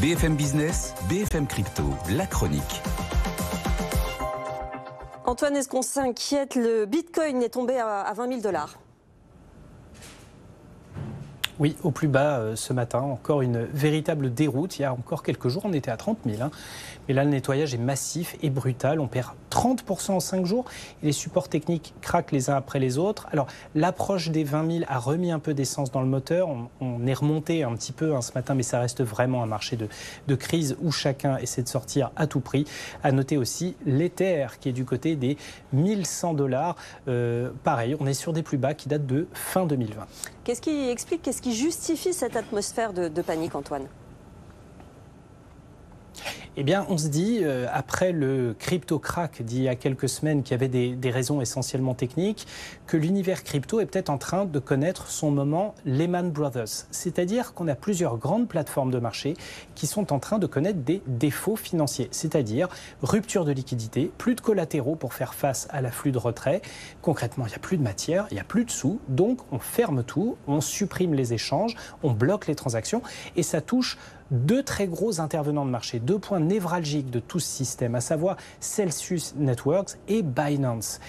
BFM Business, BFM Crypto, la chronique. Antoine, est-ce qu'on s'inquiète? Le Bitcoin est tombé à 20 000 $. Oui, au plus bas ce matin, encore une véritable déroute. Il y a encore quelques jours, on était à 30 000. Mais là, le nettoyage est massif et brutal. On perd 30% en 5 jours et les supports techniques craquent les uns après les autres. Alors, l'approche des 20 000 a remis un peu d'essence dans le moteur. On est remonté un petit peu ce matin, mais ça reste vraiment un marché de crise où chacun essaie de sortir à tout prix. À noter aussi l'Ether qui est du côté des 1100 $. Pareil, on est sur des plus bas qui datent de fin 2020. Qu'est-ce qui explique, qu'est-ce qui justifie cette atmosphère de panique, Antoine? Eh bien, on se dit, après le crypto-crack d'il y a quelques semaines, qui avait des raisons essentiellement techniques, que l'univers crypto est peut-être en train de connaître son moment Lehman Brothers. C'est-à-dire qu'on a plusieurs grandes plateformes de marché qui sont en train de connaître des défauts financiers. C'est-à-dire rupture de liquidité, plus de collatéraux pour faire face à l'afflux de retrait. Concrètement, il n'y a plus de matière, il n'y a plus de sous. Donc, on ferme tout, on supprime les échanges, on bloque les transactions et ça touche deux très gros intervenants de marché, deux points névralgiques de tout ce système, à savoir Celsius Networks et Binance.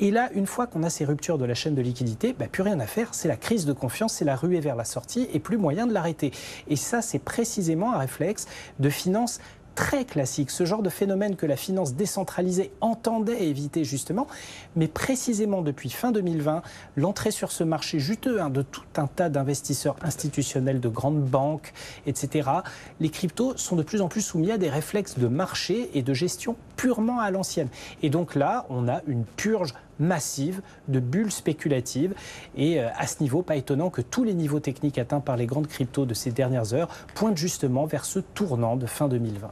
Et là, une fois qu'on a ces ruptures de la chaîne de liquidité, plus rien à faire, c'est la crise de confiance, c'est la ruée vers la sortie et plus moyen de l'arrêter. Et ça, c'est précisément un réflexe de finance très classique, ce genre de phénomène que la finance décentralisée entendait éviter justement, mais précisément depuis fin 2020, l'entrée sur ce marché juteux de tout un tas d'investisseurs institutionnels, de grandes banques, etc., les cryptos sont de plus en plus soumis à des réflexes de marché et de gestion purement à l'ancienne. Et donc là, on a une purge massive de bulles spéculatives et à ce niveau, pas étonnant que tous les niveaux techniques atteints par les grandes cryptos de ces dernières heures pointent justement vers ce tournant de fin 2020.